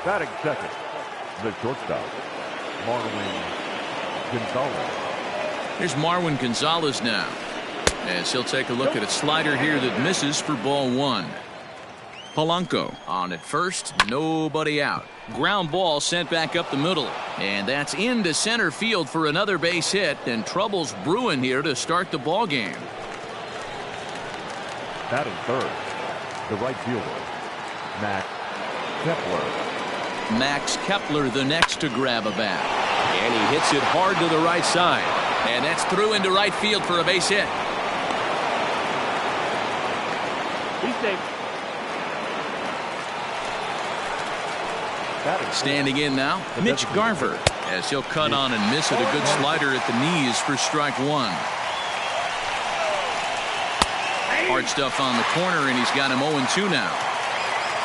Batting second, the shortstop, Marwin Gonzalez. Here's Marwin Gonzalez now, as he'll take a look at a slider here that misses for ball one. Polanco on at first, nobody out. Ground ball sent back up the middle, and that's into center field for another base hit, and trouble's brewing here to start the ball game. Batting third, the right fielder, Max Kepler. Max Kepler the next to grab a bat, and he hits it hard to the right side, and that's through into right field for a base hit. He's safe. Standing in now, Mitch Garver, as he'll cut on and miss at a good slider at the knees for strike one. Hard stuff on the corner, and he's got him 0-2 now.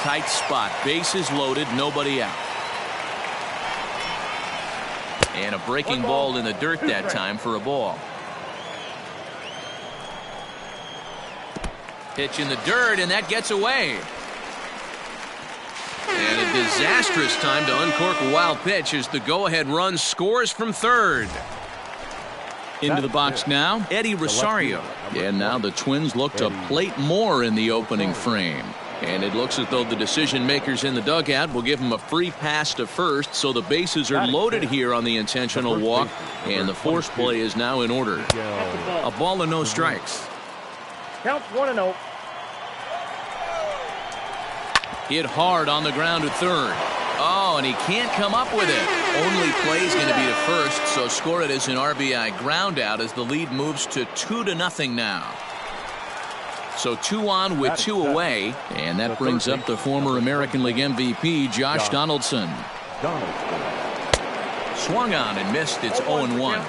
Tight spot, bases loaded, nobody out. And a breaking ball in the dirt that time for a ball. Pitch in the dirt, and that gets away. And a disastrous time to uncork a wild pitch as the go-ahead run scores from third. Into the box now, Eddie Rosario. And now the Twins look to plate more in the opening frame. And it looks as though the decision makers in the dugout will give him a free pass to first, so the bases are loaded here on the intentional walk, and the force play is now in order. A ball and no strikes. Counts 1-0. Hit hard on the ground at third. Oh, and he can't come up with it. Only play is going to be to first, so score it as an RBI ground out as the lead moves to 2-0 now. So 2 on with 2 away, and that brings up the former American League MVP, Josh Donaldson. Swung on and missed. It's 0-1.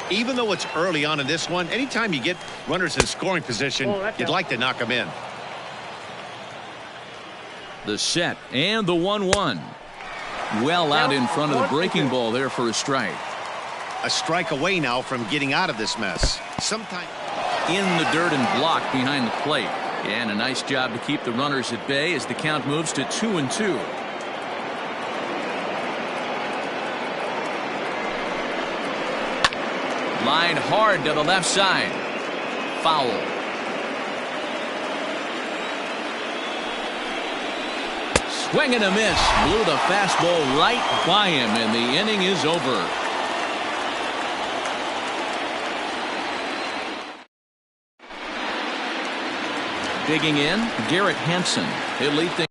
Even though it's early on in this one, anytime you get runners in scoring position, you'd like to knock them in. The set and the 1-1. Well out in front of the breaking ball there for a strike. A strike away now from getting out of this mess. Sometimes in the dirt and blocked behind the plate. And a nice job to keep the runners at bay as the count moves to 2-2. Line hard to the left side. Foul. Swing and a miss. Blew the fastball right by him, and the inning is over. Digging in, Garrett Hansen. He'll lead things.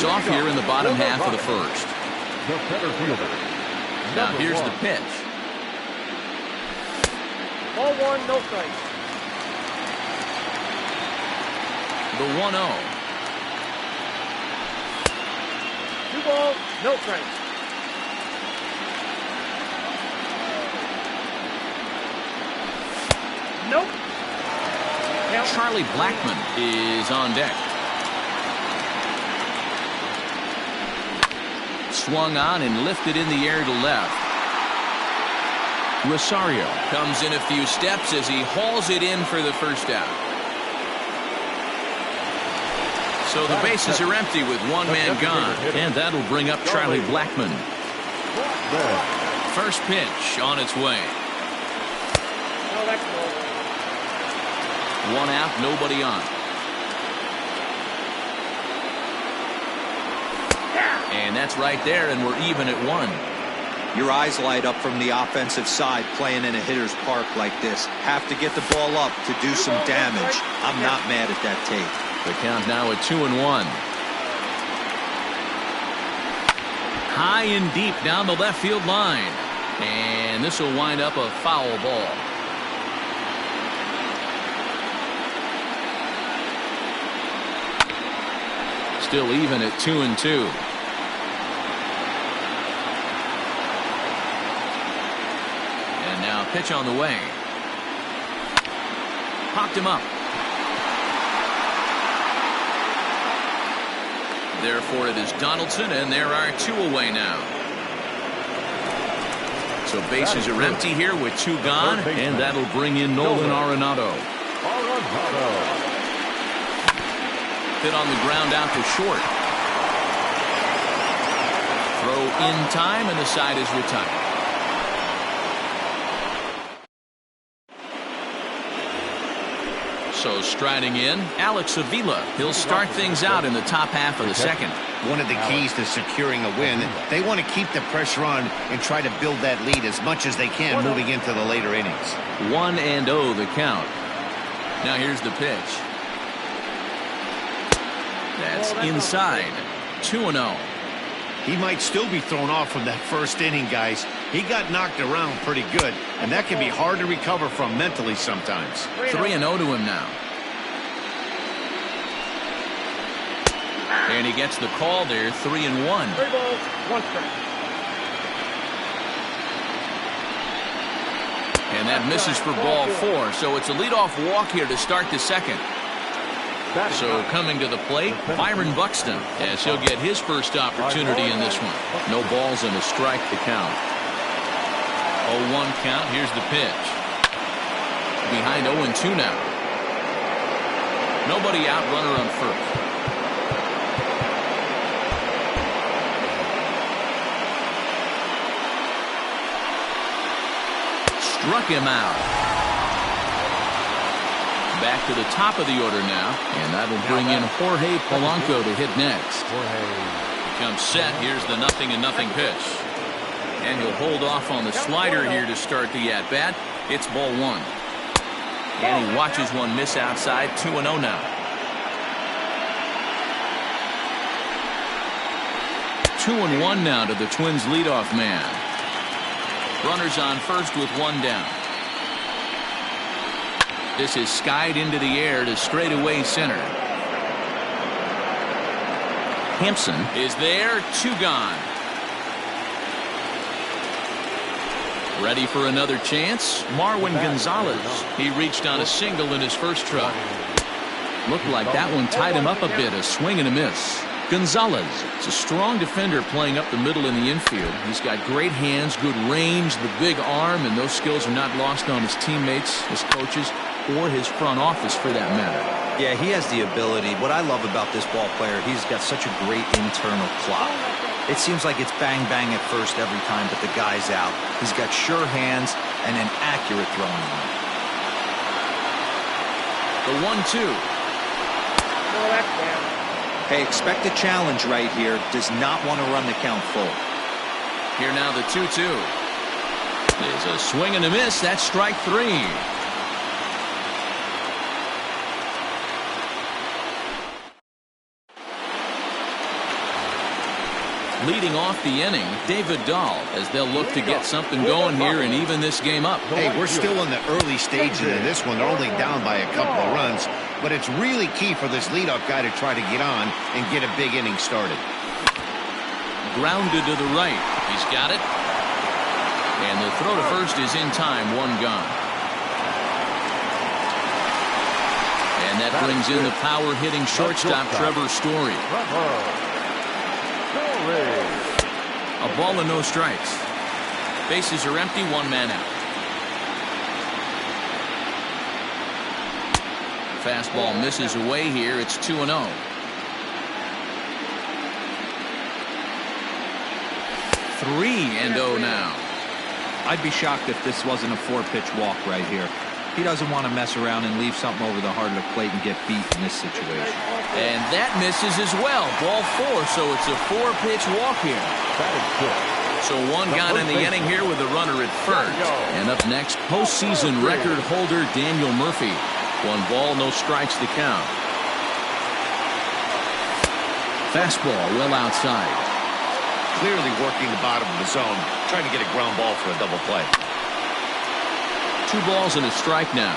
Off here in the bottom half of the first. The center fielder. Now here's the pitch. Ball 1, no strikes. The 1-0. 2 balls, no strikes. Nope. Charlie Blackmon is on deck. Swung on and lifted in the air to left. Rosario comes in a few steps as he hauls it in for the first out. So the bases are empty with one man gone, and that'll bring up Charlie Blackmon. First pitch on its way. One out, nobody on. And that's right there, and we're even at 1. Your eyes light up from the offensive side playing in a hitter's park like this. Have to get the ball up to do some damage. I'm not mad at that take. The count now at 2-1. High and deep down the left field line. And this will wind up a foul ball. Still even at 2-2. And now pitch on the way. Popped him up. Therefore, it is Donaldson, and there are 2 away now. So bases are empty here with 2 gone, and that'll bring in Nolan Arenado. Hit on the ground out to short. Throw in time, and the side is retired. So striding in, Alex Avila. He'll start things out in the top half of the second. One of the keys to securing a win, they want to keep the pressure on and try to build that lead as much as they can moving into the later innings. 1-0 the count. Now here's the pitch. That's inside. 2-0. He might still be thrown off from that first inning, guys. He got knocked around pretty good, and that can be hard to recover from mentally sometimes. 3-0 to him now. And he gets the call there, 3-1. 3 balls, 1 strike. And that misses for ball 4, so it's a leadoff walk here to start the second. So coming to the plate, Byron Buxton, as he'll get his first opportunity in this one. No balls and a strike to count. 0-1 count. Here's the pitch. Behind 0-2 now. Nobody out, runner on first. Struck him out. Back to the top of the order now, and that'll bring in Jorge Polanco to hit next. Comes set. Here's the 0-0 pitch. And he'll hold off on the slider here to start the at-bat. It's ball 1. And he watches one miss outside. 2-0 now. 2-1 now to the Twins leadoff man. Runners on first with 1 down. This is skied into the air to straightaway center. Hampson is there, 2 gone. Ready for another chance? Marwin Gonzalez. He reached on a single in his first try. Looked like that one tied him up a bit, a swing and a miss. Gonzalez is a strong defender playing up the middle in the infield. He's got great hands, good range, the big arm, and those skills are not lost on his teammates, his coaches, or his front office for that matter. Yeah, he has the ability. What I love about this ball player, he's got such a great internal clock. It seems like it's bang bang at first every time, but the guy's out. He's got sure hands and an accurate throwing arm. The 1-2. No, that's down. Hey, expect a challenge right here. Does not want to run the count full. Here now the 2-2. There's a swing and a miss. That's strike 3. Leading off the inning, David Dahl, as they'll look to get something going here and even this game up. Hey, we're still in the early stages of this one. They're only down by a couple of runs, but it's really key for this leadoff guy to try to get on and get a big inning started. Grounded to the right. He's got it. And the throw to first is in time, 1 gone. And that brings in the power-hitting shortstop, Trevor Story. A ball and no strikes. Bases are empty, 1 man out. Fastball misses away here. It's 2-0. 3-0 now. I'd be shocked if this wasn't a 4-pitch walk right here. He doesn't want to mess around and leave something over the heart of the plate and get beat in this situation. And that misses as well. Ball 4, so it's a 4-pitch walk here. That is good. So 1 gone in the inning here with a runner at first. And up next, postseason record holder Daniel Murphy. 1 ball, no strikes to count. Fastball well outside. Clearly working the bottom of the zone, trying to get a ground ball for a double play. 2 balls and a strike now.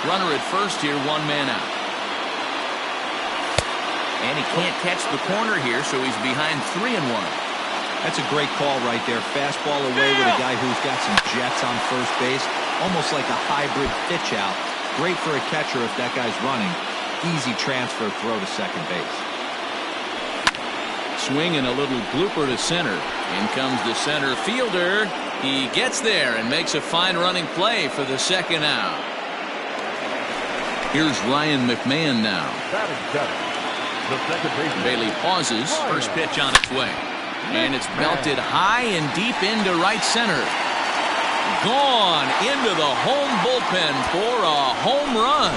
Runner at first here, 1 man out. And he can't catch the corner here, so he's behind 3-1. That's a great call right there. Fastball away with a guy who's got some jets on first base. Almost like a hybrid pitch out. Great for a catcher if that guy's running. Easy transfer throw to second base. swing and a little blooper to center. In comes the center fielder. He gets there and makes a fine running play for the second out. Here's Ryan McMahon now. Batting seventh, the second baseman. Bailey pauses. First pitch on its way. And it's belted high and deep into right center. Gone into the home bullpen for a home run.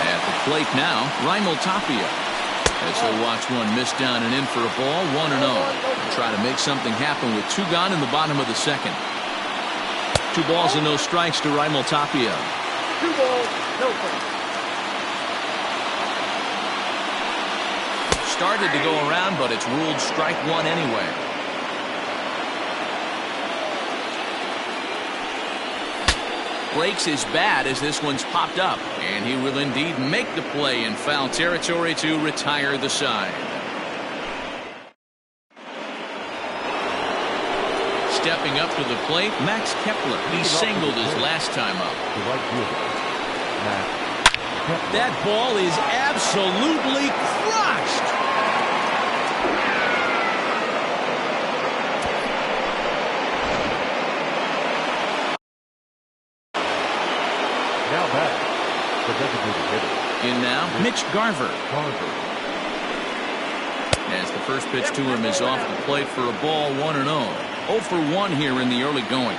At the plate now, Raimel Tapia. As he'll watch one miss down and in for a ball, 1-0. Try to make something happen with 2 gone in the bottom of the second. 2 balls and no strikes to Raimel Tapia. 2 balls, no strikes. Started to go around, but it's ruled strike 1 anyway. Breaks his bat as this one's popped up, and he will indeed make the play in foul territory to retire the side. Stepping up to the plate, Max Kepler. He singled his last time up. That ball is absolutely crushed. In now, Mitch Garver. As the first pitch to him is off the plate for a ball, 1-0. 0 for 1 here in the early going.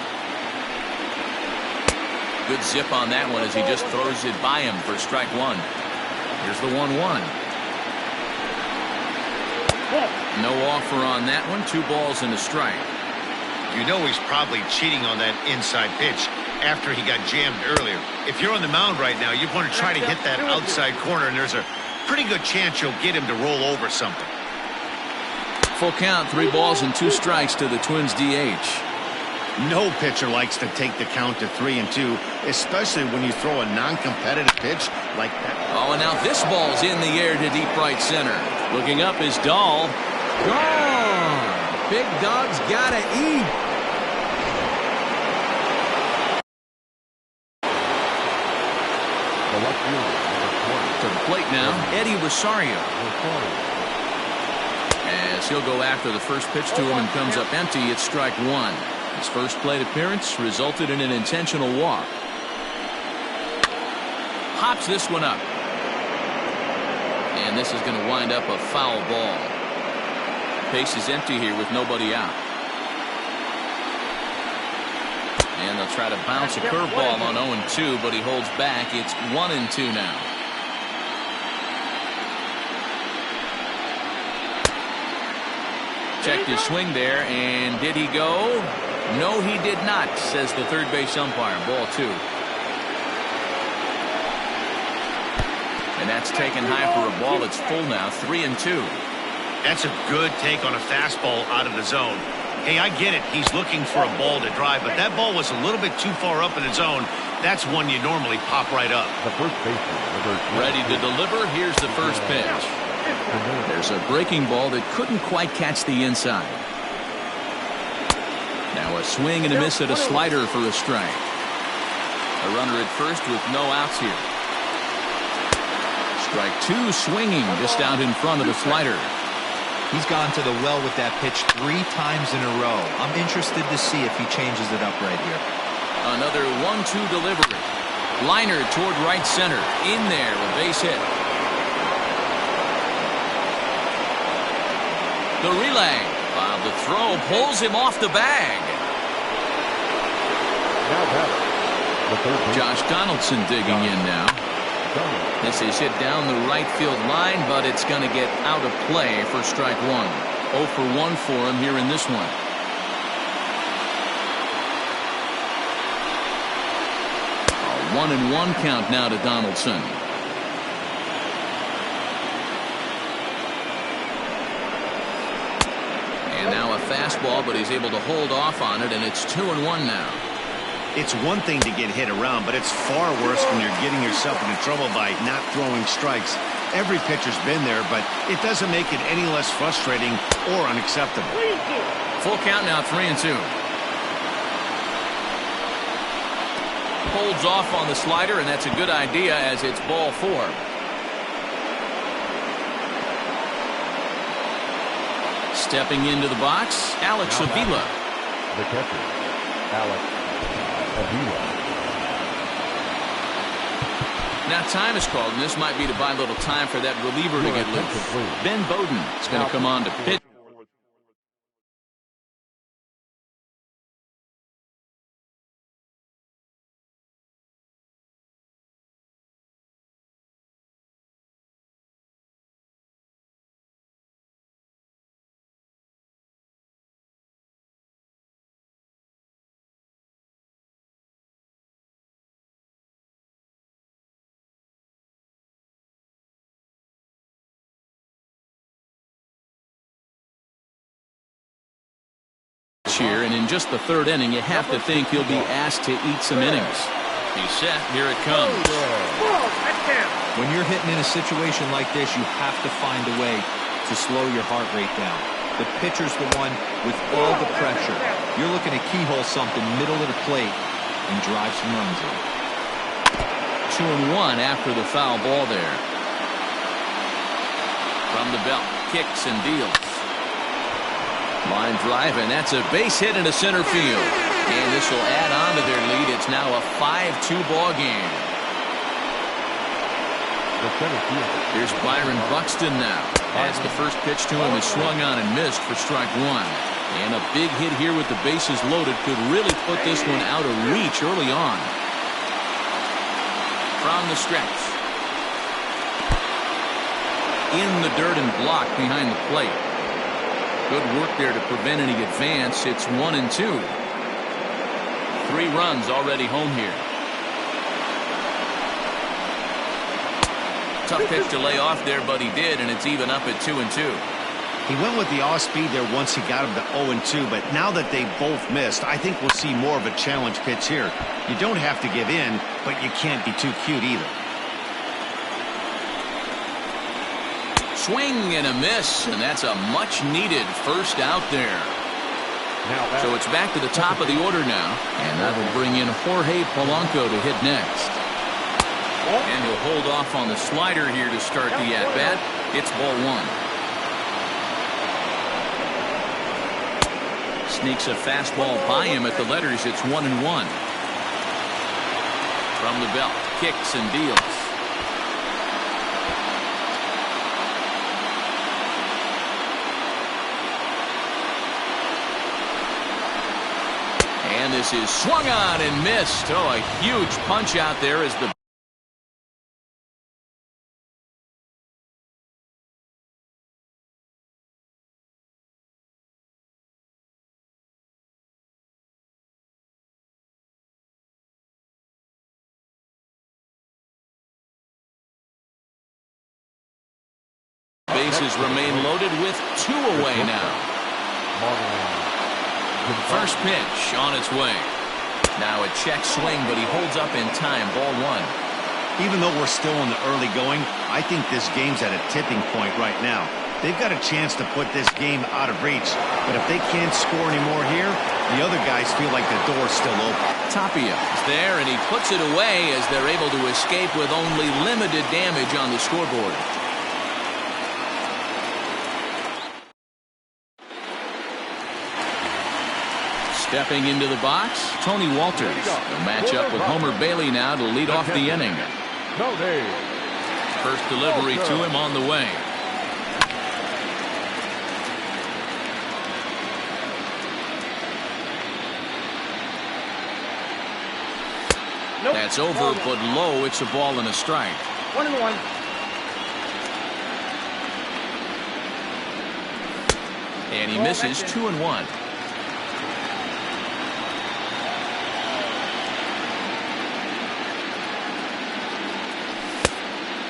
Good zip on that one as he just throws it by him for strike 1. Here's the 1-1. No offer on that one. 2 balls and a strike. You know he's probably cheating on that inside pitch after he got jammed earlier. If you're on the mound right now, you want to try to hit that outside corner, and there's a pretty good chance you'll get him to roll over something. Full count, 3 balls and 2 strikes to the Twins DH. No pitcher likes to take the count to 3-2, especially when you throw a non-competitive pitch like that. Oh, and now this ball's in the air to deep right center. Looking up is Dahl. Gone. Big Dog's gotta eat. To the plate now, Eddie Rosario. As he'll go after the first pitch to him and comes up empty, it's strike 1. His first plate appearance resulted in an intentional walk. Hops this one up. And this is going to wind up a foul ball. Base is empty here with nobody out. And they'll try to bounce a curveball on 0-2, but he holds back. It's 1-2 now. Checked his swing there, and did he go? No, he did not, says the third base umpire. Ball 2. And that's taken high for a ball. It's full now, 3-2. That's a good take on a fastball out of the zone. Hey, I get it. He's looking for a ball to drive, but that ball was a little bit too far up in the zone. That's one you normally pop right up. The first baseman. Ready to deliver. Here's the first pitch. There's a breaking ball that couldn't quite catch the inside. Now a swing and a miss at a slider for a strike. A runner at first with no outs here. Strike 2 swinging just out in front of the slider. He's gone to the well with that pitch 3 times in a row. I'm interested to see if he changes it up right here. Another 1-2 delivery. Liner toward right center. In there, a base hit. The relay. While the throw pulls him off the bag. Josh Donaldson digging in now. This is hit down the right field line, but it's going to get out of play for strike 1. 0 for 1 for him here in this one. A 1-1 count now to Donaldson. And now a fastball, but he's able to hold off on it, and it's 2-1 now. It's one thing to get hit around, but it's far worse when you're getting yourself into trouble by not throwing strikes. Every pitcher's been there, but it doesn't make it any less frustrating or unacceptable. Full count now, 3-2. Holds off on the slider, and that's a good idea as it's ball 4. Stepping into the box, Alex Avila. The catcher, Alex Avila. Now time is called, and this might be to buy a little time for that reliever to get loose. Ben Bowden is going to come on to pitch. Here, and in just the 3rd inning, you have to think he'll be asked to eat some innings. He's set. Here it comes. When you're hitting in a situation like this, you have to find a way to slow your heart rate down. The pitcher's the one with all the pressure. You're looking to keyhole something middle of the plate and drive some runs in. 2-1 after the foul ball there. From the belt, kicks and deals. Line drive, and that's a base hit into center field. And this will add on to their lead. It's now a 5-2 ball game. Here's Byron Buxton now, as the first pitch to him is swung on and missed for strike 1. And a big hit here with the bases loaded could really put this one out of reach early on. From the stretch. In the dirt and blocked behind the plate. Good work there to prevent any advance. It's 1-2. 3 runs already home here. Tough pitch to lay off there, but he did, and it's even up at 2-2. He went with the off-speed there once he got him to 0-2, but now that they both missed, I think we'll see more of a challenge pitch here. You don't have to give in, but you can't be too cute either. Swing and a miss, and that's a much-needed first out there. So it's back to the top of the order now, and that'll bring in Jorge Polanco to hit next. And he'll hold off on the slider here to start the at-bat. It's ball 1. Sneaks a fastball by him at the letters. It's 1-1. From the belt, kicks and deals. And this is swung on and missed. Oh, a huge punch out there as the bases remain loaded with 2 away now. First pitch on its way. Now a check swing, but he holds up in time. Ball 1. Even though we're still in the early going, I think this game's at a tipping point right now. They've got a chance to put this game out of reach, but if they can't score anymore here, the other guys feel like the door's still open. Tapia is there, and he puts it away as they're able to escape with only limited damage on the scoreboard. Stepping into the box, Tony Walters. He'll match up with Homer Bailey now to lead off the inning. First delivery to him on the way. That's over, but low. It's a ball and a strike. 1-1. And he misses 2-1.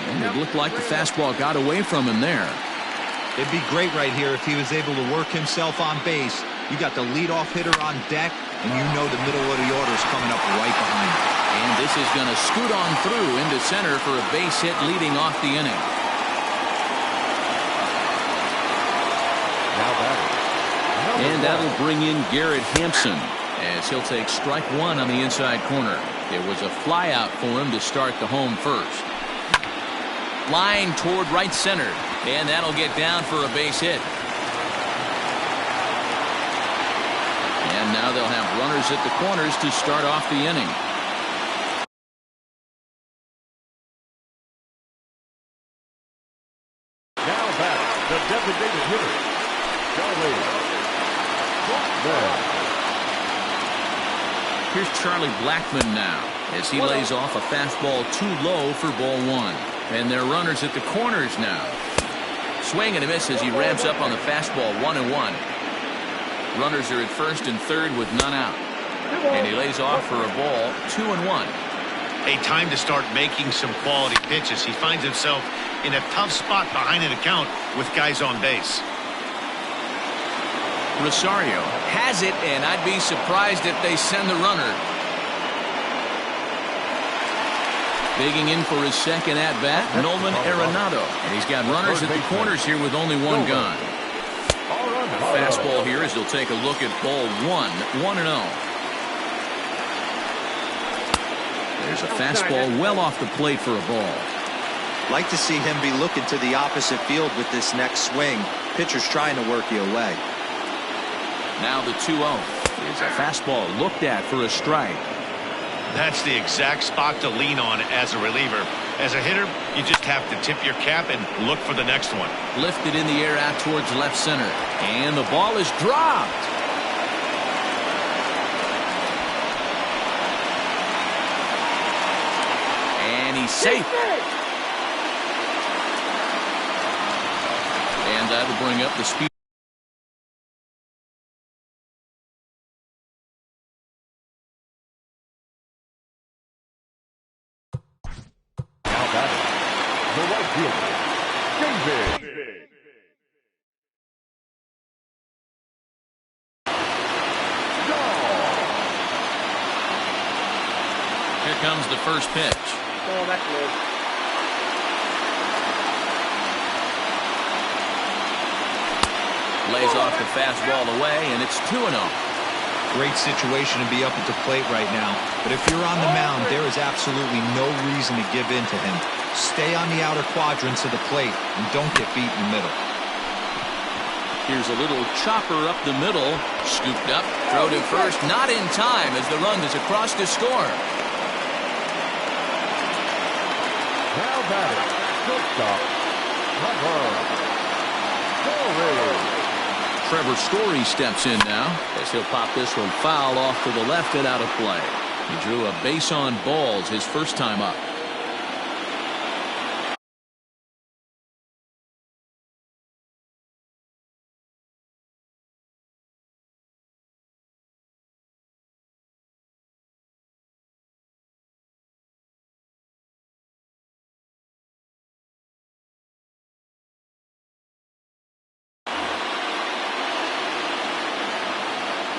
And it looked like the fastball got away from him there. It'd be great right here if he was able to work himself on base. You got the leadoff hitter on deck, and you know the middle of the order is coming up right behind him. And this is going to scoot on through into center for a base hit leading off the inning. Now batting. And that'll bring in Garrett Hampson as he'll take strike one on the inside corner. It was a fly out for him to start the home first. Line toward right center, and that'll get down for a base hit. And now they'll have runners at the corners to start off the inning. Now back, the designated hitter, Charlie Blackmon. Here's Charlie Blackmon now as he lays off a fastball too low for ball one. And they're runners at the corners now. Swing and a miss as he ramps up on the fastball, 1-1. Runners are at first and third with none out. And he lays off for a ball, 2-1. A time to start making some quality pitches. He finds himself in a tough spot behind an account with guys on base. Rosario has it, and I'd be surprised if they send the runner. Digging in for his second at-bat, Nolan Arenado. And he's got runners at the corners here with only one gone. Fastball here as he'll take a look at ball one, 1-0. There's a fastball well off the plate for a ball. Like to see him be looking to the opposite field with this next swing. Pitcher's trying to work you away. Now the 2-0 is a fastball looked at for a strike. That's the exact spot to lean on as a reliever. As a hitter, you just have to tip your cap and look for the next one. Lifted in the air out towards left center. And the ball is dropped. And he's safe. And that'll bring up the speed. The right fielder, David. Here comes the first pitch. Oh, that's low. Lays off the fastball away, and it's 2-0. Great situation to be up at the plate right now. But if you're on the mound, there is absolutely no reason to give in to him. Stay on the outer quadrants of the plate and don't get beat in the middle. Here's a little chopper up the middle. Scooped up, throw to first, not in time as the run is across to score. Now batting, shortstop, Trevor Story steps in now as he'll pop this one foul off to the left and out of play. He drew a base on balls his first time up.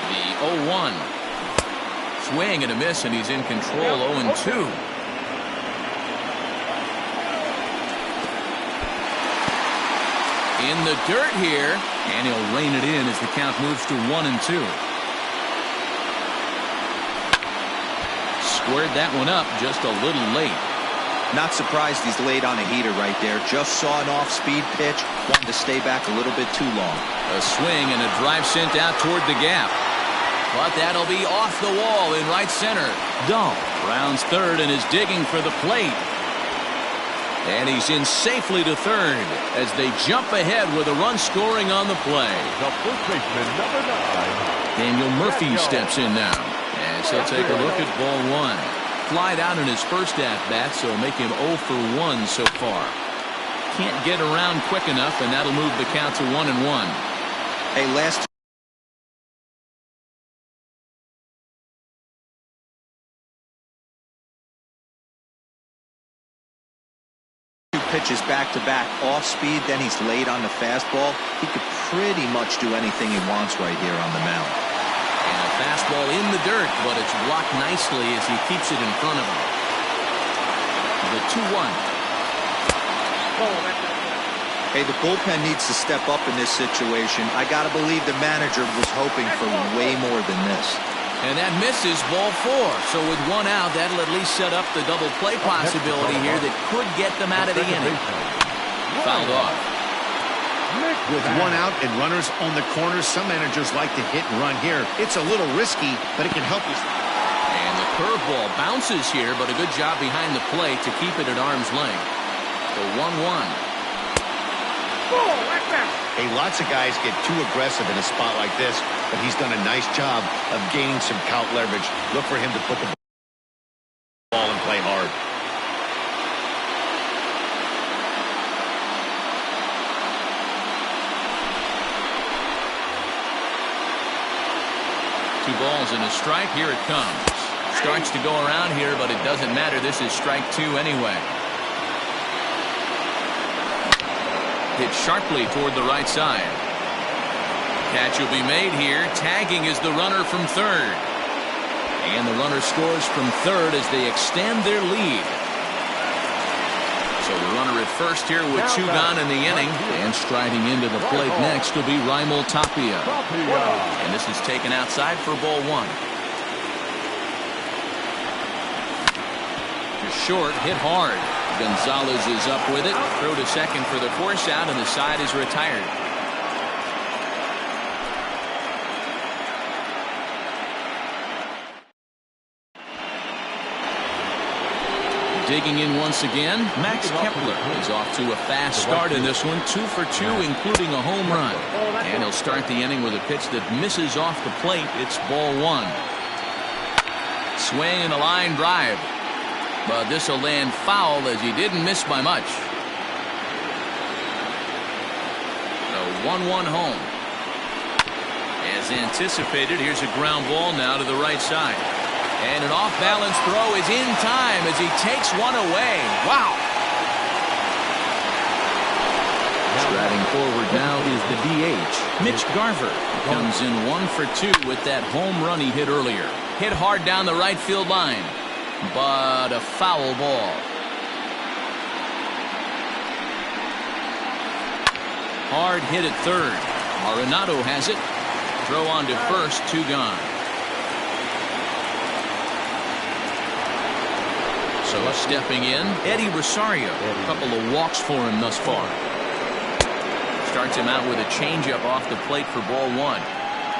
The 0-1. Swing and a miss, and he's in control. 0-2. In the dirt here, and he'll rein it in as the count moves to 1-2. Squared that one up just a little late. Not surprised he's laid on a heater right there. Just saw an off-speed pitch. Wanted to stay back a little bit too long. A swing and a drive sent out toward the gap. But that'll be off the wall in right center. Dahl rounds third and is digging for the plate. And he's in safely to third as they jump ahead with a run scoring on the play. The first baseman, number 9. Daniel Murphy steps in now as he'll take a look at ball one. Flied out in his first at-bat, so make him 0 for 1 so far. Can't get around quick enough, and that'll move the count to 1-1. Hey, last two pitches back-to-back off speed, then he's laid on the fastball. He could pretty much do anything he wants right here on the mound. And a Fastball in the dirt, but it's blocked nicely as he keeps it in front of him. The 2-1. Hey, the bullpen needs to step up in this situation. I got to believe the manager was hoping for way more than this. And that misses, ball 4. So with 1 out, that'll at least set up the double play possibility here that could get them out of the inning. Fouled off. With 1 out and runners on the corners, some managers like to hit and run here. It's a little risky, but it can help you. And the curveball bounces here, but a good job behind the plate to keep it at arm's length. The 1-1. Hey, lots of guys get too aggressive in a spot like this, but he's done a nice job of gaining some count leverage. Look for him to put the ball and play hard. Two balls and a strike. Here it comes. Starts to go around here, but it doesn't matter. This is strike 2 anyway. Hit sharply toward the right side. Catch will be made here. Tagging is the runner from third. And the runner scores from third as they extend their lead. So the runner at first here with 2 gone in the inning. And striding into the plate next will be Raimel Tapia. And this is taken outside for ball 1. Just short, hit hard. Gonzalez is up with it. Throw to second for the force out, and the side is retired. Digging in once again, Max Kepler is off to a fast start in this one. 2 for 2, including a home run. And he'll start the inning with a pitch that misses off the plate. It's ball 1. Swing and a line drive. But this will land foul as he didn't miss by much. The 1-1 home. As anticipated, here's a ground ball now to the right side. And an off-balance throw is in time as he takes one away. Wow. Striding forward now is the DH. Mitch Garver comes in 1 for 2 with that home run he hit earlier. Hit hard down the right field line. But a foul ball. Hard hit at third. Arenado has it. Throw on to first, 2 gone. So stepping in, Eddie Rosario. A couple of walks for him thus far. Starts him out with a changeup off the plate for ball 1.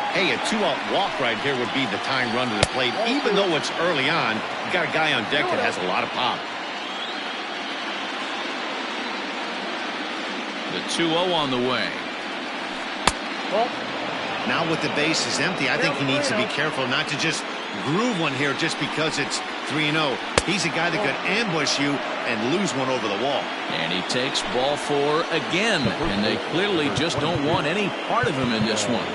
Hey, a 2-out walk right here would be the tying run to the plate. Even though it's early on, you got a guy on deck that has a lot of pop. The 2-0 on the way. Now with the base is empty, I think he needs to be careful not to just groove one here just because it's 3-0. He's a guy that could ambush you and lose one over the wall. And he takes ball 4 again. And they clearly just don't want any part of him in this one.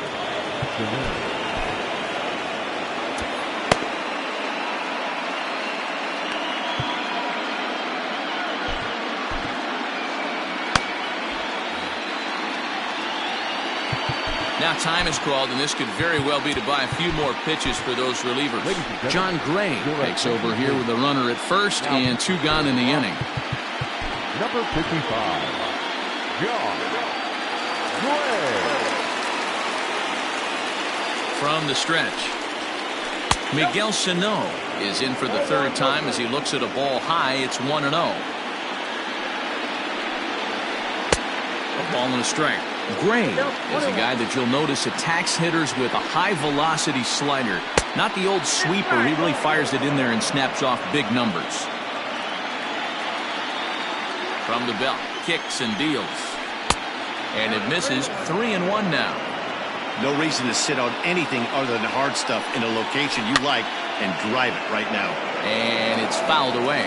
Now time is called, and this could very well be to buy a few more pitches for those relievers. John Gray takes over here with a runner at first and 2 gone in the inning. Number 55, John Gray. From the stretch, Miguel Sano is in for the 3rd time as he looks at a ball high. It's 1-0. A ball and a strike. Gray is a guy that you'll notice attacks hitters with a high-velocity slider. Not the old sweeper. He really fires it in there and snaps off big numbers. From the belt, kicks and deals. And it misses. 3-1 now. No reason to sit on anything other than hard stuff in a location you like and drive it right now. And it's fouled away.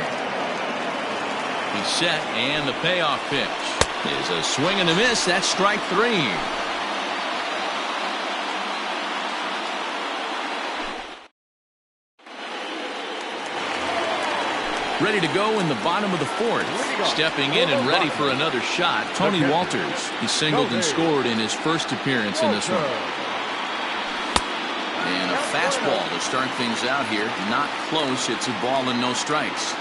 He's set, and the payoff pitch is a swing and a miss. That's strike 3. Ready to go in the bottom of the 4th. Stepping in and ready for another shot, Tony Walters. He singled and scored in his first appearance in this one. And a fast fastball to start things out here. Not close. It's a ball and no strikes.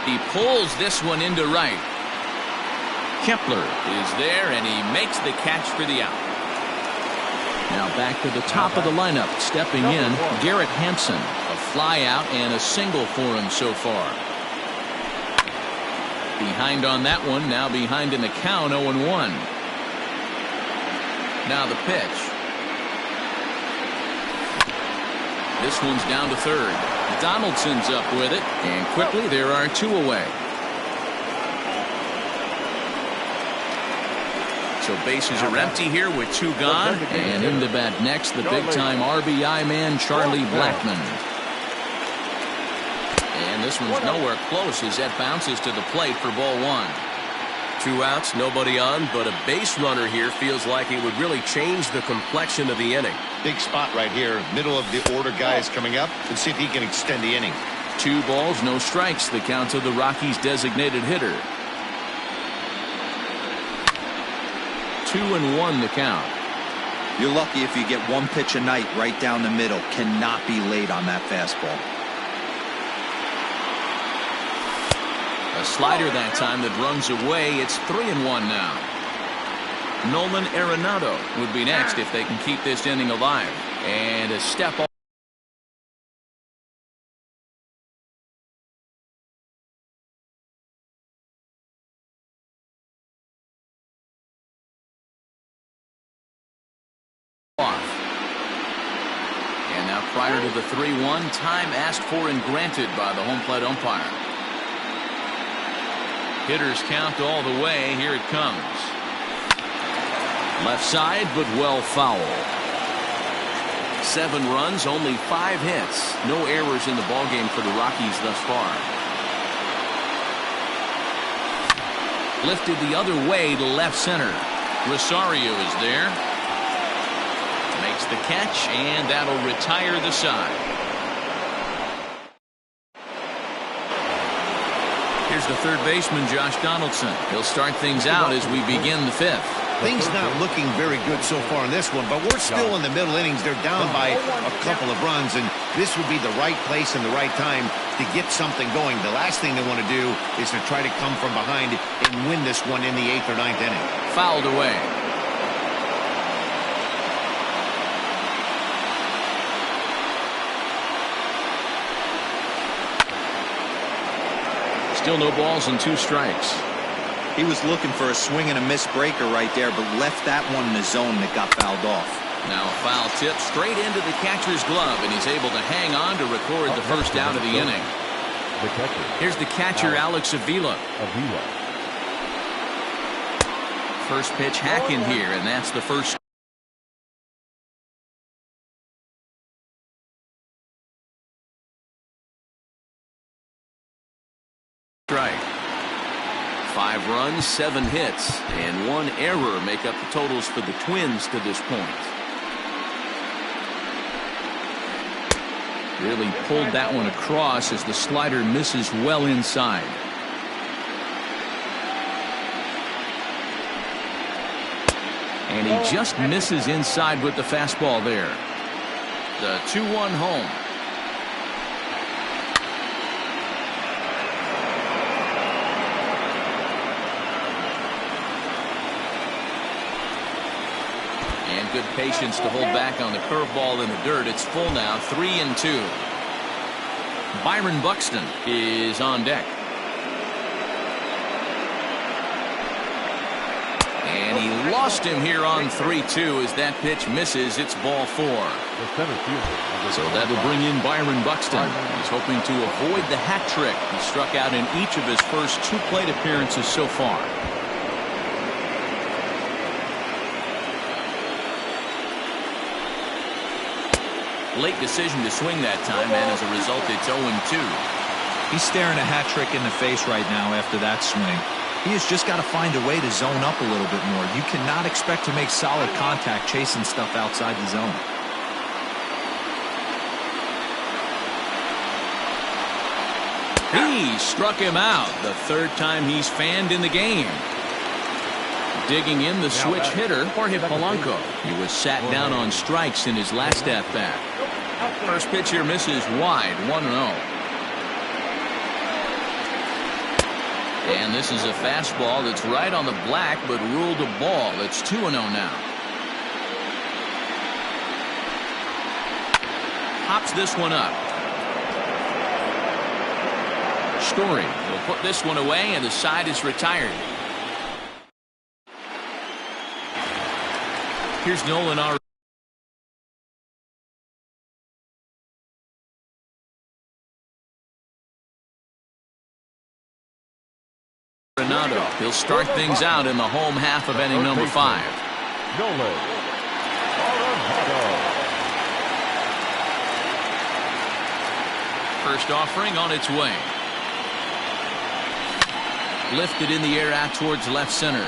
He pulls this one into right. Kepler is there, and he makes the catch for the out. Now back to the top of the lineup. Stepping in, Garrett Hampson. A fly out and a single for him so far. Behind on that one. Now behind in the count, 0-1. Now the pitch. This one's down to third. Donaldson's up with it, and quickly there are two away. So bases are empty here with two gone, and in the bat next, the big-time RBI man, Charlie Blackmon. And this one's nowhere close as that bounces to the plate for ball one. 2 outs, nobody on, but a base runner here feels like it would really change the complexion of the inning. Big spot right here. Middle of the order guys coming up. Let's see if he can extend the inning. 2 balls, no strikes. The count to the Rockies' designated hitter. 2-1 the count. You're lucky if you get one pitch a night right down the middle. Cannot be late on that fastball. A slider that time that runs away. It's 3-1 now. Nolan Arenado would be next if they can keep this inning alive. And a step off. And now prior to the 3-1, time asked for and granted by the home plate umpire. Hitters count all the way. Here it comes. Left side, but well foul. 7 runs, only 5 hits. No errors in the ballgame for the Rockies thus far. Lifted the other way to left center. Rosario is there. Makes the catch, and that'll retire the side. Here's the third baseman, Josh Donaldson. He'll start things out as we begin the 5th. Things not looking very good so far in this one, but we're still in the middle innings. They're down by a couple of runs, and this would be the right place and the right time to get something going. The last thing they want to do is to try to come from behind and win this one in the 8th or 9th inning. Fouled away. Still no balls and 2 strikes. He was looking for a swing and a miss breaker right there, but left that one in the zone that got fouled off. Now a foul tip straight into the catcher's glove, and he's able to hang on to record the first out of the inning. Here's the catcher, Alex Avila. First pitch hack in here, and that's the first. Strike. 5 runs, 7 hits, and 1 error make up the totals for the Twins to this point. Really pulled that one across as the slider misses well inside. And he just misses inside with the fastball there. The 2-1 home. And good patience to hold back on the curveball in the dirt. It's full now, 3-2. Byron Buxton is on deck. And he lost him here on 3-2 as that pitch misses. It's ball 4. So that'll bring in Byron Buxton. He's hoping to avoid the hat trick. He struck out in each of his first 2 plate appearances so far. Late decision to swing that time, and as a result, it's 0-2. He's staring a hat trick in the face right now after that swing. He has just got to find a way to zone up a little bit more. You cannot expect to make solid contact chasing stuff outside the zone. He struck him out, the 3rd time he's fanned in the game. Digging in the switch hitter, Jorge Polanco. He was sat down on strikes in his last at-bat. First pitch here misses wide, 1-0. And this is a fastball that's right on the black, but ruled a ball. It's 2-0 now. Hops this one up. Story will put this one away, and the side is retired. Here's Nolan Arenado. He'll start things out in the home half of inning number 5. Nolan Arenado. First offering on its way. Lifted in the air out towards left center.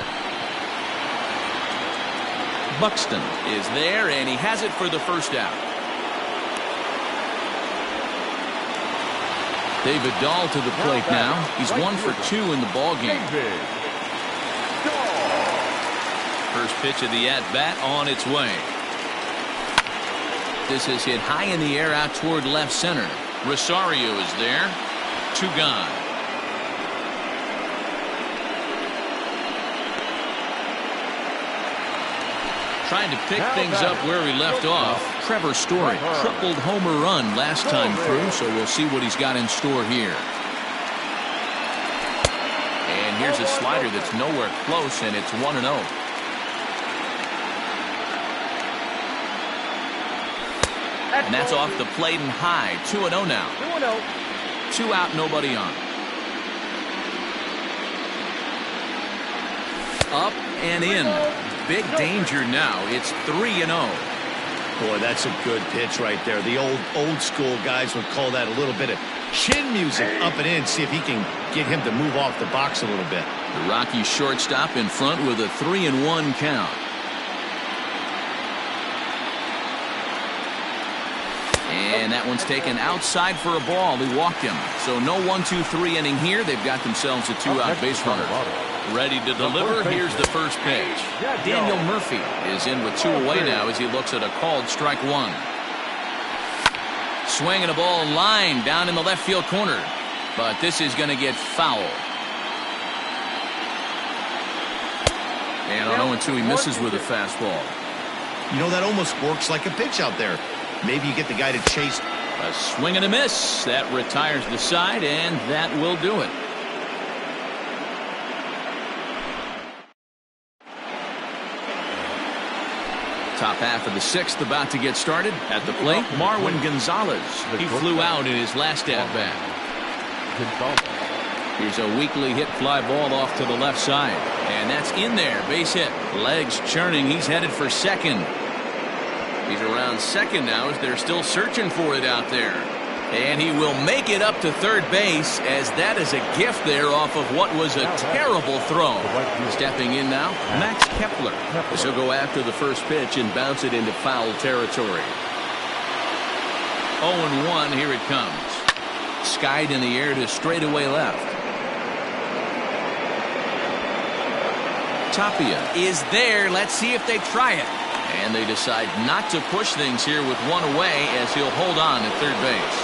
Buxton is there, and he has it for the first out. David Dahl to the plate now. He's 1 for 2 in the ball game. First pitch of the at-bat on its way. This is hit high in the air out toward left center. Rosario is there. 2 gone. Trying to pick things up where he left off. Trevor Story, tripled homer run last time through, so we'll see what he's got in store here. And here's a slider that's nowhere close, and it's 1-0. And that's off the plate and high. 2-0 now. 2 out, nobody on. Up and in. Big danger now. It's 3-0. Boy, that's a good pitch right there. The old school guys would call that a little bit of chin music up and in. See if he can get him to move off the box a little bit. The Rockies shortstop in front with a 3-1 count. And that one's taken outside for a ball. He walked him. So no 1-2-3 inning here. They've got themselves a 2-out base runner. Ready to deliver. Here's the first pitch. Daniel Murphy is in with 2 away now as he looks at a called strike 1. Swinging a ball line down in the left field corner. But this is going to get foul. And on 0-2 he misses with a fastball. You know, that almost works like a pitch out there. Maybe you get the guy to chase. A swing and a miss. That retires the side, and that will do it. Top half of the 6th about to get started. At the plate, Marwin Gonzalez. He flew out in his last at-bat. Here's a weakly hit fly ball off to the left side. And that's in there. Base hit. Legs churning. He's headed for second. He's around second now as they're still searching for it out there. And he will make it up to third base as that is a gift there off of what was a terrible throw. Stepping in now, Max Kepler. As he'll go after the first pitch and bounce it into foul territory. 0-1, here it comes. Skied in the air to straightaway left. Tapia is there. Let's see if they try it. And they decide not to push things here with 1 away as he'll hold on at third base.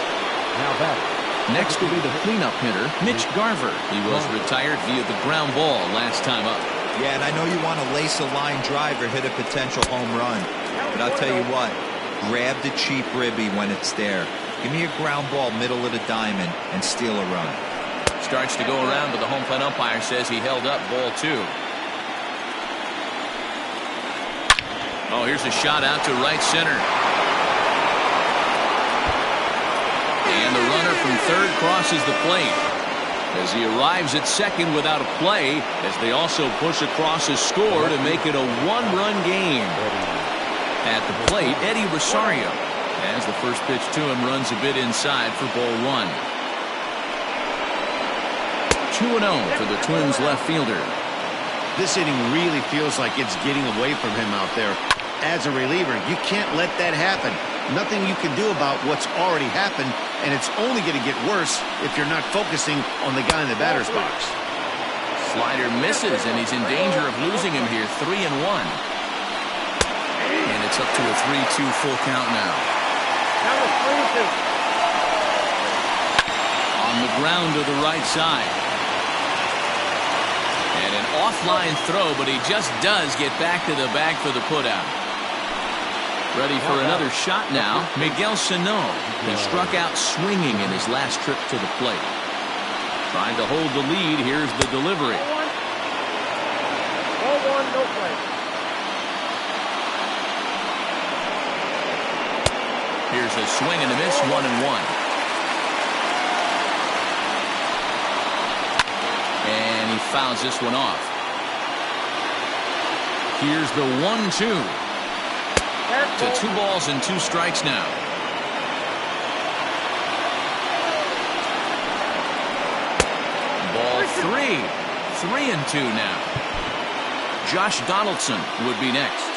Next will be the cleanup hitter, Mitch Garver. He was retired via the ground ball last time up. Yeah, and I know you want to lace a line drive or hit a potential home run. But I'll tell you what, grab the cheap ribby when it's there. Give me a ground ball middle of the diamond and steal a run. Starts to go around, but the home plate umpire says he held up ball 2. Oh, here's a shot out to right center. And the runner from third crosses the plate as he arrives at second without a play as they also push across a score to make it a 1-run game. At the plate, Eddie Rosario, as the first pitch to him runs a bit inside for ball 1. 2-0 for the Twins left fielder. This inning really feels like it's getting away from him out there. As a reliever, you can't let that happen. Nothing you can do about what's already happened, and it's only going to get worse if you're not focusing on the guy in the batter's box. Slider misses, and he's in danger of losing him here. 3-1. And it's up to a 3-2 full count now. Now it's 3-2. On the ground to the right side. And an offline throw, but he just does get back to the bag for the putout. Ready for another shot now, Miguel Sano. He struck out swinging in his last trip to the plate. Trying to hold the lead. Here's the delivery. 0-1, no play. Here's a swing and a miss, 1-1. And he fouls this one off. Here's the 1-2. To 2 balls and 2 strikes now. Ball 3. 3-2 now. Josh Donaldson would be next.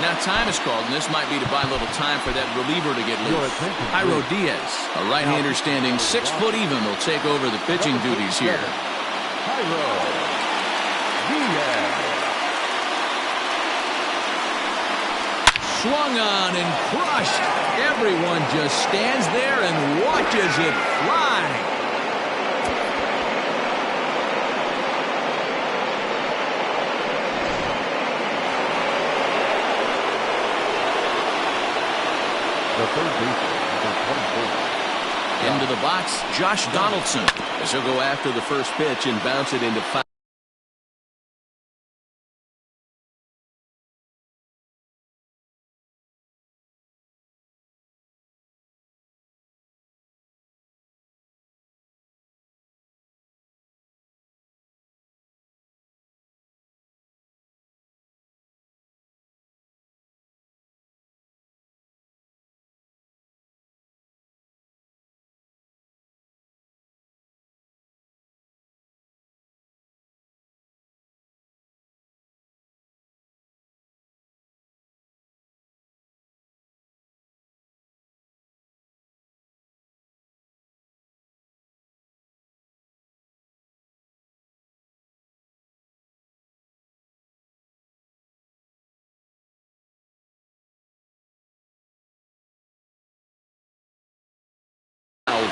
Now time is called, and this might be to buy a little time for that reliever to get loose. Jairo Diaz, a right-hander standing 6 foot even, will take over the pitching duties here. Jairo Diaz. Swung on and crushed. Everyone just stands there and watches it fly. The third baseman, number 24. Into the box, Josh Donaldson, as he'll go after the first pitch and bounce it into foul.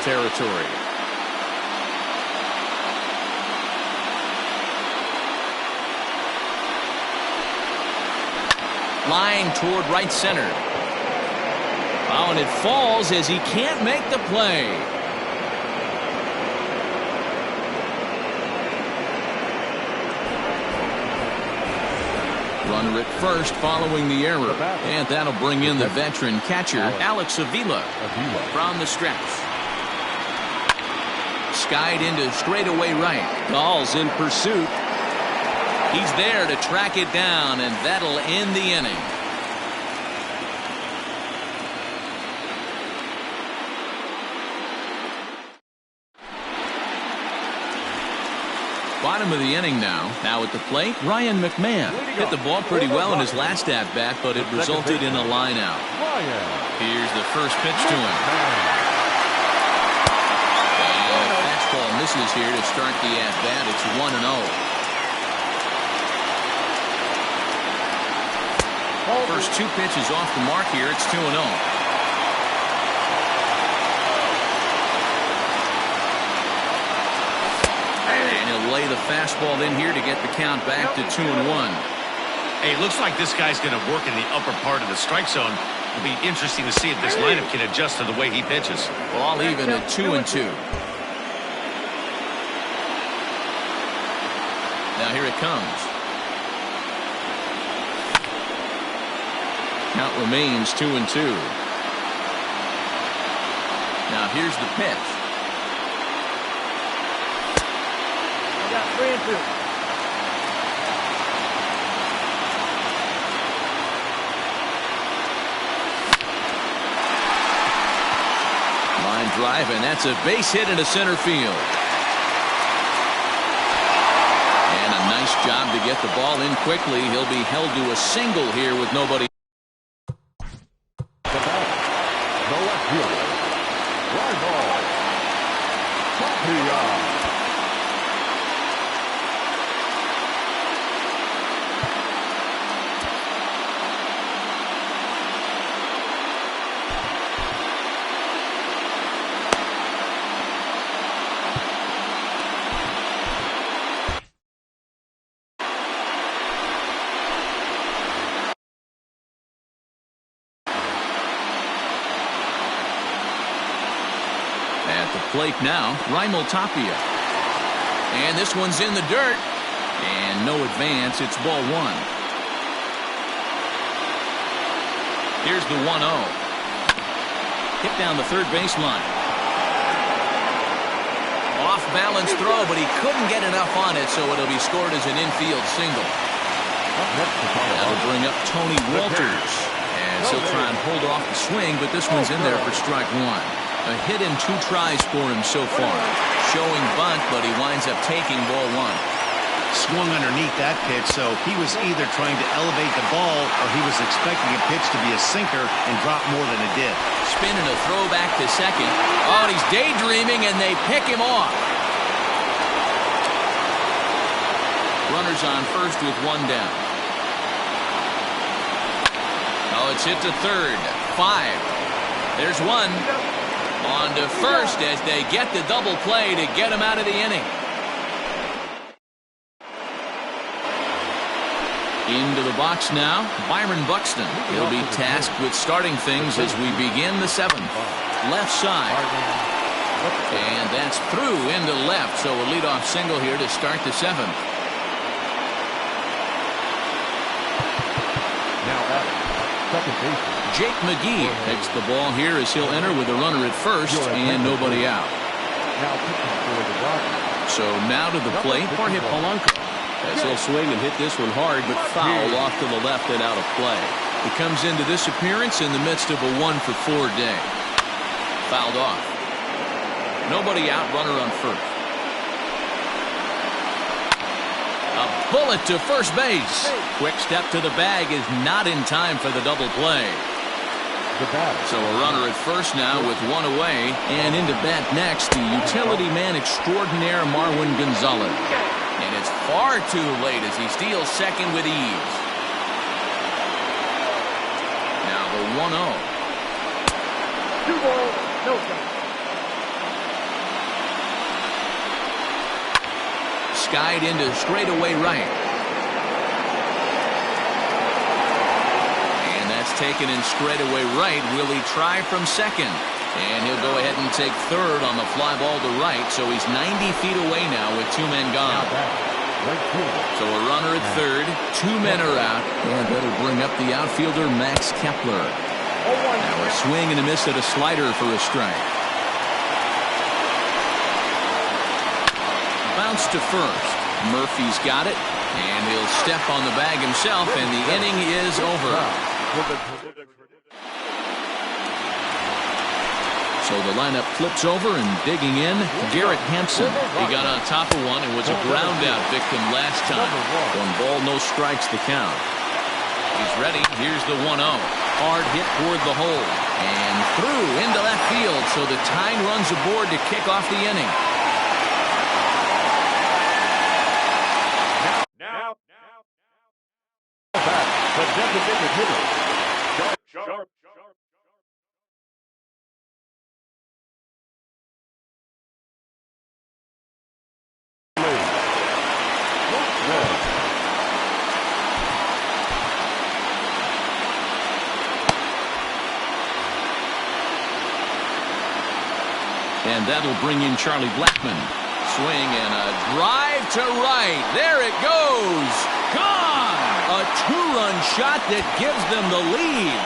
Territory. Line toward right center. Oh, and it falls as he can't make the play. Runner at first following the error. And that'll bring in the veteran catcher, Alex Avila, from the stretch. Skied into straightaway right. Gall's in pursuit. He's there to track it down, and that'll end the inning. Bottom of the inning now. Now at the plate, Ryan McMahon. Hit the ball pretty well in his last at-bat, but it resulted in a line out. Here's the first pitch to him. Ball misses here to start the at-bat. It's 1-0. First 2 pitches off the mark here. It's 2-0. And he'll lay the fastball in here to get the count back to 2-1. Hey, it looks like this guy's going to work in the upper part of the strike zone. It'll be interesting to see if this lineup can adjust to the way he pitches. Ball even at 2-2. Now here it comes. Count remains 2-2. Now here's the pitch. I got 3-2. Line drive, and that's a base hit into center field. Nice job to get the ball in quickly. He'll be held to a single here with nobody. plate now, Raimel Tapia. And this one's in the dirt. And no advance. It's ball one. Here's the 1-0. Hit down the third baseline. Off-balance throw, but he couldn't get enough on it, so it'll be scored as an infield single. That'll bring up Tony Walters. As he'll try and hold off the swing, but this one's in there for strike one. A hit and 2 tries for him so far. Showing bunt, but he winds up taking ball one. Swung underneath that pitch, so he was either trying to elevate the ball or he was expecting a pitch to be a sinker and drop more than it did. Spinning a throw back to second. Oh, and he's daydreaming, and they pick him off. Runners on first with one down. Oh, it's hit to third. 5. There's one. On to first as they get the double play to get him out of the inning. Into the box now, Byron Buxton. He'll be tasked with starting things as we begin the 7th. Left side. And that's through into left, so a leadoff single here to start the 7th. Now at second base. Jake McGee takes the ball here as he'll enter with a runner at first and nobody out. Now pitching for the Dodgers. So now to the plate, Jorge Polanco. As he'll swing and hit this one hard, but foul off to the left and out of play. He comes into this appearance in the midst of a 1-for-4 day. Fouled off. Nobody out, runner on first. A bullet to first base. Quick step to the bag is not in time for the double play. So a runner at first now with one away, and into bat next, the utility man extraordinaire Marwin Gonzalez. And it's far too late as he steals second with ease. Now the 1-0. 2 balls, no strikes. Skied into straightaway right. And that's taken in straightaway right. Will he try from second? And he'll go ahead and take third on the fly ball to right, so he's 90 feet away now with 2 men gone. So a runner at third, 2 men are out, and that'll bring up the outfielder Max Kepler. Now a swing and a miss at a slider for a strike. Bounce to first. Murphy's got it, and he'll step on the bag himself, and the inning is over. So the lineup flips over, and digging in, Garrett Hampson. He got on top of one and was a ground out victim last time. 1 ball, no strikes to count. He's ready. Here's the 1-0. Hard hit toward the hole. And through into left field, so the tying runs aboard to kick off the inning. Now, back, the designated hitter. Sharp. And that'll bring in Charlie Blackmon. Swing and a drive to right. There it goes. Gone. A 2-run shot that gives them the lead.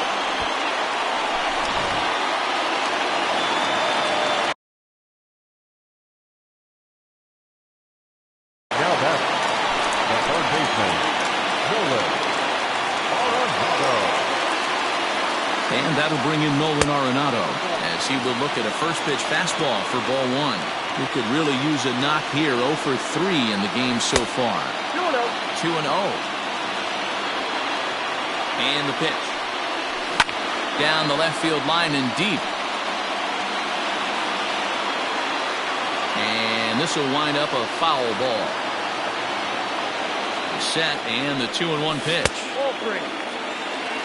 Now back, the third baseman, Nolan Arenado. And that'll bring in Nolan Arenado as he will look at a first pitch fastball for ball 1. He could really use a knock here. 0 for 3 in the game so far. 2-0. And the pitch. Down the left field line and deep. And this will wind up a foul ball. Set and the 2-1 pitch.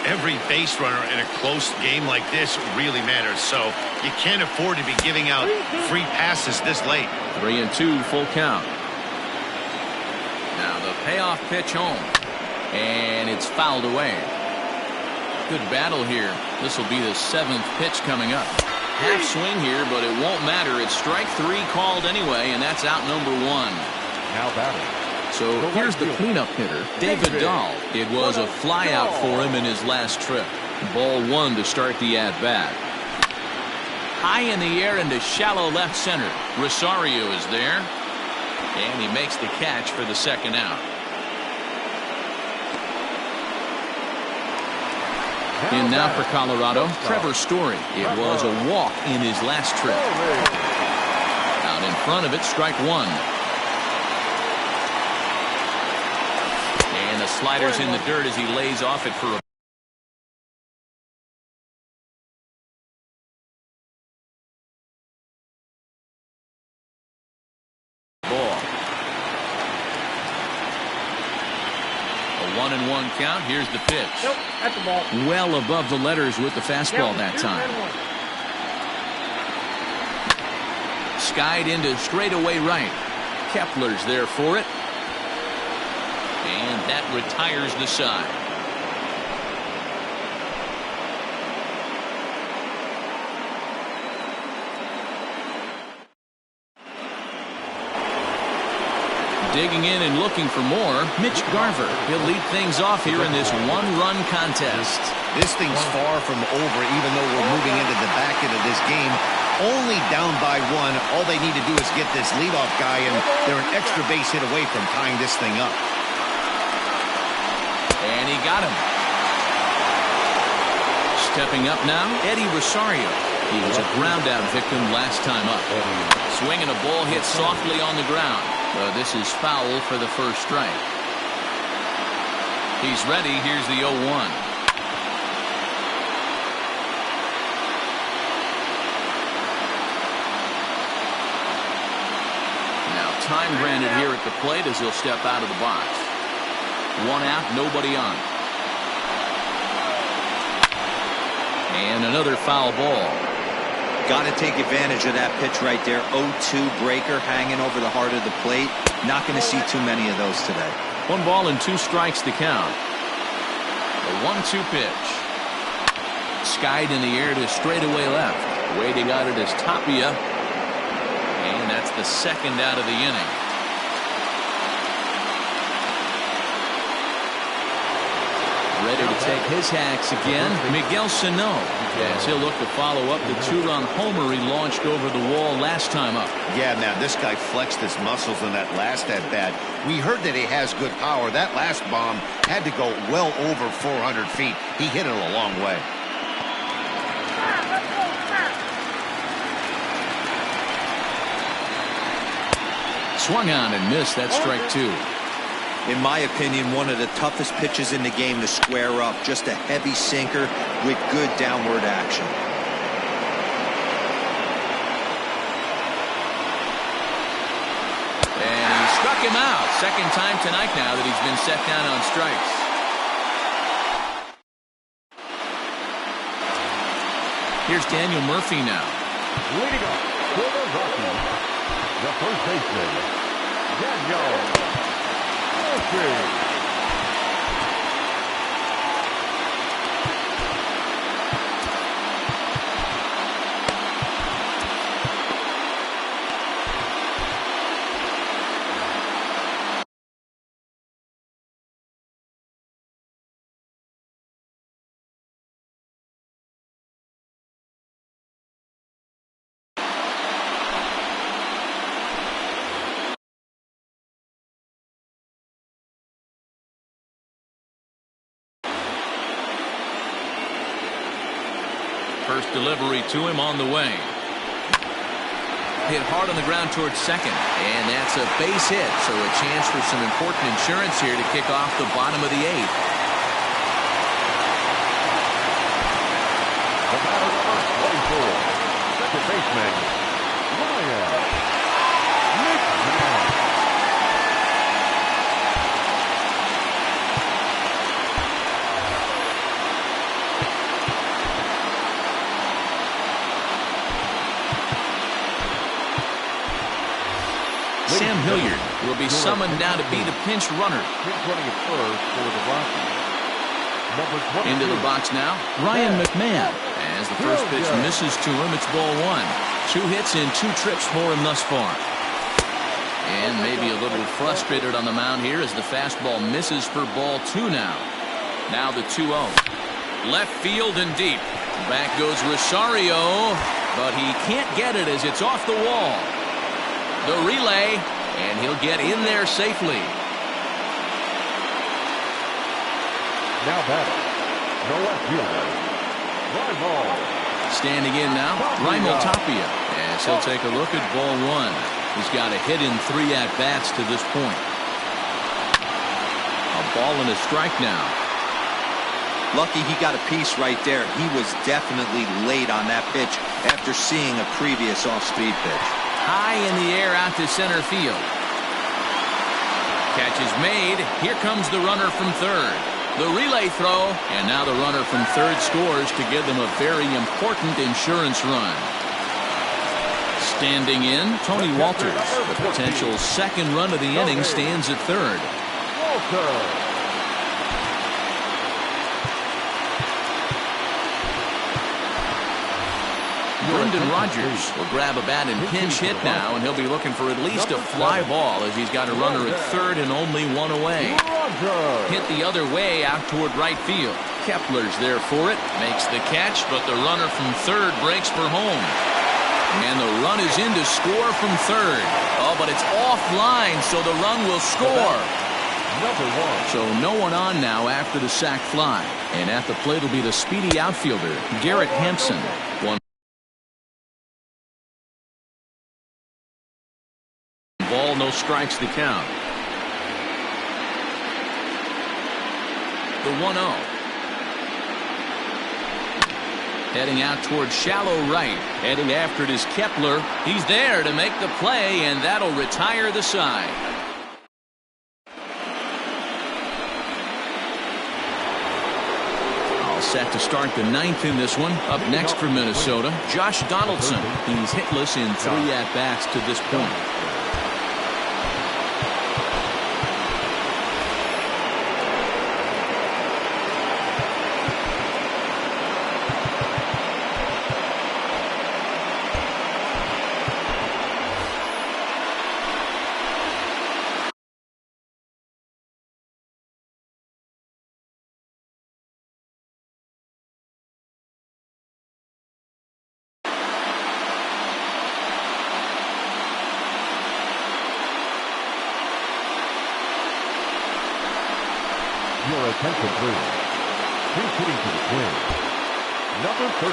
Every base runner in a close game like this really matters, so you can't afford to be giving out free passes this late. 3-2, full count. Now the payoff pitch home, and it's fouled away. Good battle here. This will be the 7th pitch coming up. half swing here, but it won't matter. It's strike 3 called anyway, and that's out number 1. Now batting. So here's the cleanup hitter, David Dahl. It was a flyout for him in his last trip. Ball 1 to start the at-bat. High in the air into shallow left center. Rosario is there, and he makes the catch for the second out. And now for Colorado, Trevor Story. It was a walk in his last trip. Out in front of it, strike 1. And the slider's in the dirt as he lays off it for a ball. A 1-1 count. Here's the pitch. Nope, that's the ball. Well above the letters with the fastball that time. Skied into straightaway right. Kepler's there for it. And that retires the side. Digging in and looking for more, Mitch Garver. He'll lead things off here in this one-run contest. This thing's far from over, even though we're moving into the back end of this game. Only down by 1. All they need to do is get this leadoff guy, and they're an extra base hit away from tying this thing up. And he got him. Stepping up now, Eddie Rosario. He was a ground-out victim last time up. Swinging a ball hit softly on the ground. This is foul for the first strike. He's ready. Here's the 0-1. Now time granted here at the plate as he'll step out of the box. 1 out, nobody on. And another foul ball. Got to take advantage of that pitch right there. 0-2 breaker hanging over the heart of the plate. Not going to see too many of those today. 1 ball and 2 strikes to count. A 1-2 pitch. Skied in the air to straightaway left. Waiting on it is Tapia. And that's the second out of the inning. Ready to take his hacks again, Miguel Sano, as he'll look to follow up the 2-run homer he launched over the wall last time up. Yeah, man, this guy flexed his muscles in that last at-bat. We heard that he has good power. That last bomb had to go well over 400 feet. He hit it a long way. Swung on and missed. That's strike 2. In my opinion, one of the toughest pitches in the game to square up. Just a heavy sinker with good downward action. And he struck him out. Second time tonight now that he's been set down on strikes. Here's Daniel Murphy now. Leading up for the Rockies, the first baseman, Daniel Murphy. First delivery to him on the way. Hit hard on the ground towards second, and that's a base hit, so a chance for some important insurance here to kick off the bottom of the 8th. The batter number 24, second baseman, Ryan McMahon. Sam Hilliard will be summoned now to be the pinch runner. Running at first for the Rockies. Into the box now, Ryan McMahon, As the first pitch misses to him, it's ball one. 2 hits in 2 trips for him thus far. And maybe a little frustrated on the mound here as the fastball misses for ball 2 now. Now the 2-0. Left field and deep. Back goes Rosario, but he can't get it as it's off the wall. The relay, and he'll get in there safely. Now batting, the left fielder, Raimel. Standing in now, Raimel Tapia, as he'll take a look at ball 1. He's got a hit in 3 at-bats to this point. A ball and a strike now. Lucky he got a piece right there. He was definitely late on that pitch after seeing a previous off-speed pitch. High in the air out to center field. Catch is made. Here comes the runner from third. The relay throw, and now the runner from third scores to give them a very important insurance run. Standing in, Tony Walters. The potential second run of the inning stands at third. Walters. Brendan Rodgers will grab a bat and pinch hit now, and he'll be looking for at least a fly ball as he's got a runner at third and only 1 away. Hit the other way out toward right field. Kepler's there for it, makes the catch, but the runner from third breaks for home. And the run is in to score from third. Oh, but it's offline, so the run will score. So no one on now after the sac fly. And at the plate will be the speedy outfielder, Garrett Hampson. Ball, no strikes to count. The 1-0. Heading out towards shallow right. Heading after it is Kepler. He's there to make the play, and that'll retire the side. All set to start the 9th in this one. Up next for Minnesota, Josh Donaldson. He's hitless in 3 at-bats to this point. Your attention, please. He's hitting to the Twins. Number 13,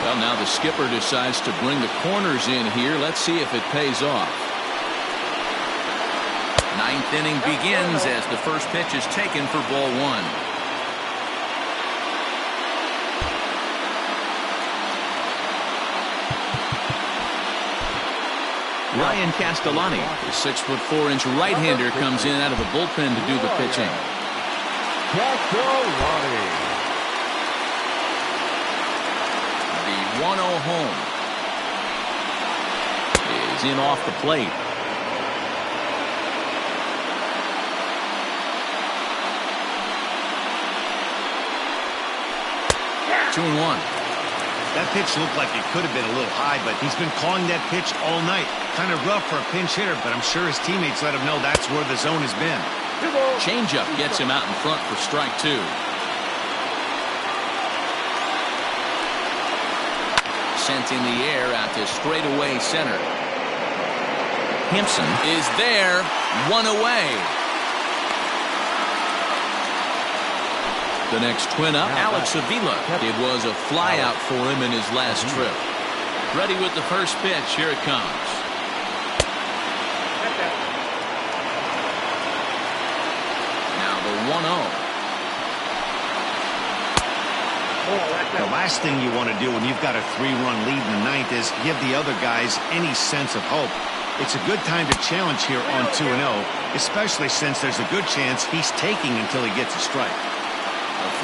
Well, now the skipper decides to bring the corners in here. Let's see if it pays off. 9th inning begins as the first pitch is taken for ball 1. Ryan Castellani, the 6'4" right-hander, comes in out of the bullpen to do the pitching. Castellani. The 1-0 home is in off the plate. Two and one. That pitch looked like it could have been a little high, but he's been calling that pitch all night. Kind of rough for a pinch hitter, but I'm sure his teammates let him know that's where the zone has been. Changeup gets him out in front for strike 2. Sent in the air out to straightaway center. Hampson is there, 1 away. The next twin up, Alex Avila. It was a flyout for him in his last trip. Ready with the first pitch. Here it comes. Now the 1-0. The last thing you want to do when you've got a 3-run lead in the 9th is give the other guys any sense of hope. It's a good time to challenge here on 2-0, especially since there's a good chance he's taking until he gets a strike.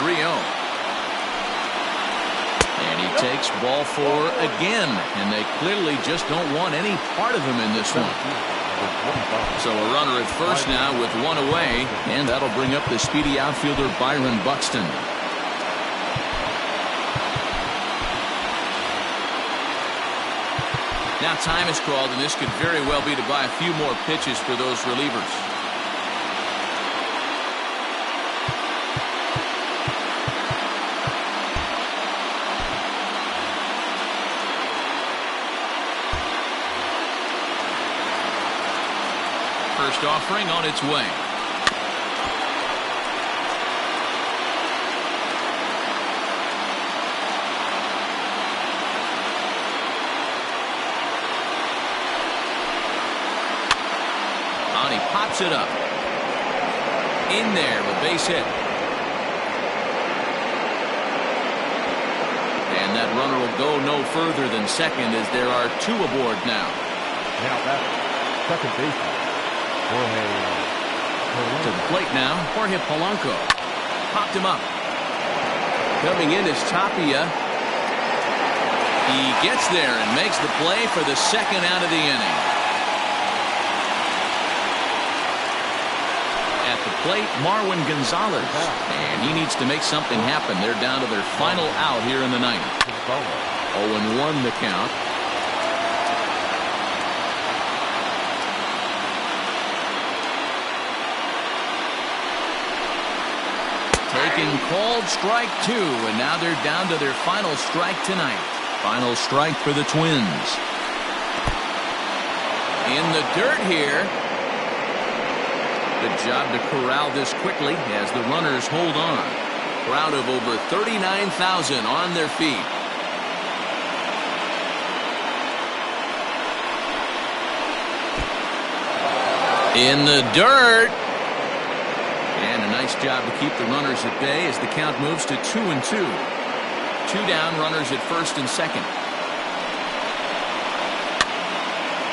3-0. And he takes ball 4 again, and they clearly just don't want any part of him in this one. So a runner at first now with one away, and that'll bring up the speedy outfielder Byron Buxton. Now time is called, and this could very well be to buy a few more pitches for those relievers. First offering on its way. And he pops it up. In there, the base hit. And that runner will go no further than second as there are two aboard now. Now that second baseman. To the plate now, Jorge Polanco. Popped him up. Coming in is Tapia. He gets there and makes the play for the second out of the inning. At the plate, Marwin Gonzalez. And he needs to make something happen. They're down to their final out here in the ninth. 0-1 the count. Taking called strike two, and now they're down to their final strike tonight. Final strike for the Twins. In the dirt here. Good job to corral this quickly as the runners hold on. Crowd of over 39,000 on their feet. In the dirt. And a nice job to keep the runners at bay as the count moves to 2-2. Two down, runners at first and second.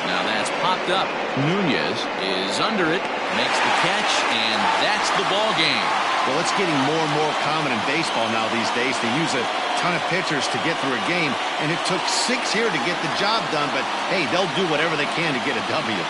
Now that's popped up. Nunez is under it, makes the catch, and that's the ball game. Well, it's getting more and more common in baseball now these days to use a ton of pitchers to get through a game, and it took 6 here to get the job done, but hey, they'll do whatever they can to get a W.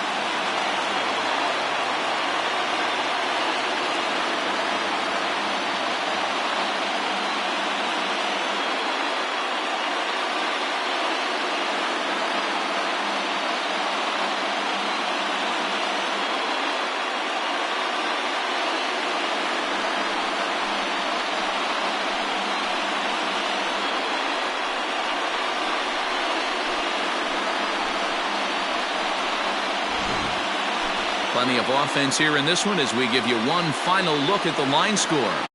Plenty of offense here in this one as we give you one final look at the line score.